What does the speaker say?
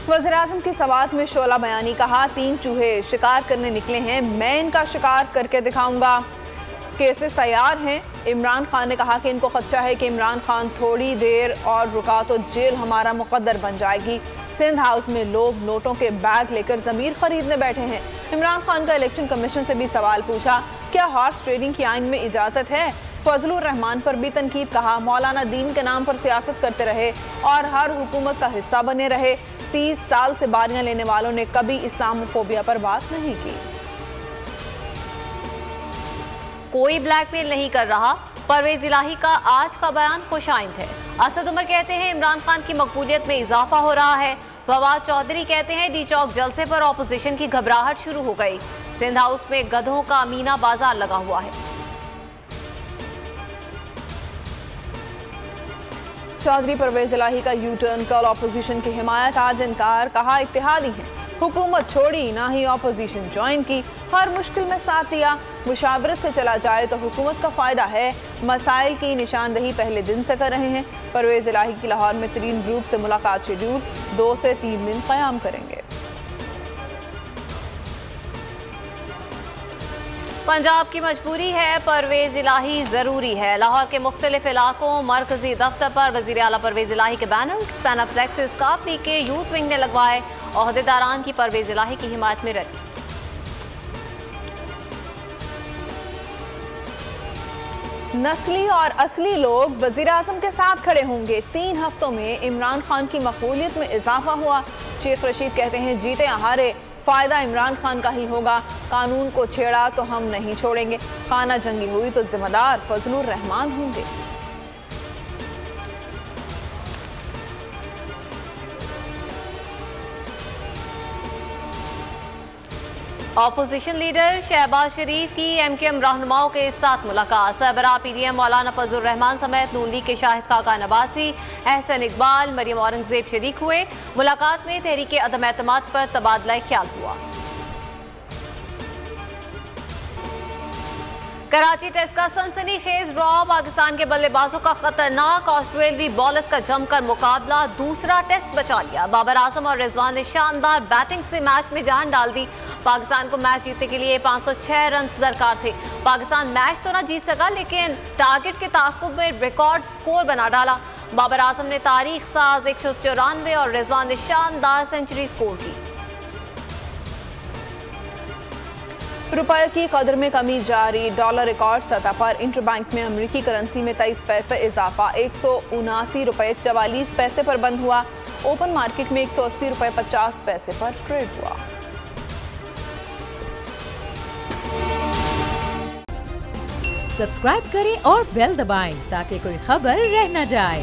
वज़ीर-ए-आज़म की सवात में शोला बयानी, कहा 3 चूहे शिकार करने निकले हैं, मैं इनका शिकार करके दिखाऊंगा। केसेस तैयार हैं। इमरान खान ने कहा कि इनको खदशा है कि इमरान खान थोड़ी देर और रुका तो जेल हमारा मुकद्दर बन जाएगी। सिंध हाउस में लोग नोटों के बैग लेकर ज़मीर खरीदने बैठे हैं। इमरान खान का इलेक्शन कमीशन से भी सवाल पूछा, क्या हॉर्स ट्रेडिंग की आइन में इजाज़त है? फजलुर रहमान पर भी तनकीद, कहा मौलाना दीन के नाम पर सियासत करते रहे और हर हुकूमत का हिस्सा बने रहे। 30 साल से बारियां लेने वालों ने कभी इस्लामोफोबिया पर बात नहीं की। कोई ब्लैकमेल नहीं कर रहा, परवेज इलाही का आज का बयान खुशाइंद है। असद उमर कहते हैं इमरान खान की मकबूलियत में इजाफा हो रहा है। फवाद चौधरी कहते हैं डी चौक जलसे पर ऑपोजिशन की घबराहट शुरू हो गई। सिंध हाउस में गधों का मीना बाजार लगा हुआ है। चौधरी परवेज इलाही का यू टर्न, कल ऑपोजिशन की हिमायत, आज इनकार, कहा इत्तेहादी हैं, हुकूमत छोड़ी ना ही ऑपोजिशन ज्वाइन की, हर मुश्किल में साथ दिया, मुशावरत से चला जाए तो हुकूमत का फ़ायदा है। मसाइल की निशानदही पहले दिन से कर रहे हैं। परवेज इलाही की लाहौर में तरीन ग्रुप से मुलाकात शेड्यूल, 2 से 3 दिन क़याम करेंगे। पंजाब की मजबूरी है, परवेज इलाही जरूरी है। लाहौर के मुख्तलिफ इलाकों मरकजी दफ्तर पर वज़ीर आला परवेज इलाही के बैनर्स, पैनाफ्लेक्सेस काफ लीग के यूथ विंग ने लगवाए। ओहदेदारान की परवेज इलाही की हिमायत में रैली। नस्ली और असली लोग वज़ीर-ए-आज़म के साथ खड़े होंगे। 3 हफ्तों में इमरान खान की मकबूलियत में इजाफा हुआ। शेख रशीद कहते हैं जीते या हारे फ़ायदा इमरान खान का ही होगा। कानून को छेड़ा तो हम नहीं छोड़ेंगे। खाना जंगी हुई तो जिम्मेदार फजलुर रहमान होंगे। ऑपोजिशन लीडर शहबाज शरीफ की MQM रहनुमाओं के साथ मुलाकात। सरबराह PDM मौलाना फजलुर रहमान समेत नून लीग के शाहिद काका नवासी, एहसन इकबाल, मरियम औरंगजेब शरीक हुए। मुलाकात में तहरीक अदम एतमाद पर तबादला ख्याल हुआ। कराची टेस्ट का सनसनीखेज ड्रॉ, पाकिस्तान के बल्लेबाजों का खतरनाक ऑस्ट्रेलियाई बॉलर्स का जमकर मुकाबला, दूसरा टेस्ट बचा लिया। बाबर आजम और रिजवान ने शानदार बैटिंग से मैच में जान डाल दी। पाकिस्तान को मैच जीतने के लिए 506 रन दरकार थे। पाकिस्तान मैच तो ना जीत सका, लेकिन टारगेट के ताक़ुब में रिकॉर्ड स्कोर बना डाला। बाबर आजम ने तारीख साज 194 और रिजवान ने शानदार सेंचुरी स्कोर की। रुपये की कदर में कमी जारी, डॉलर रिकॉर्ड सतह पर। इंटरबैंक में अमरीकी करेंसी में 23 पैसे इजाफा, 179 रुपये 44 पैसे पर बंद हुआ। ओपन मार्केट में 180 रुपये 50 पैसे पर ट्रेड हुआ। सब्सक्राइब करें और बेल दबाएं ताकि कोई खबर रह न जाए।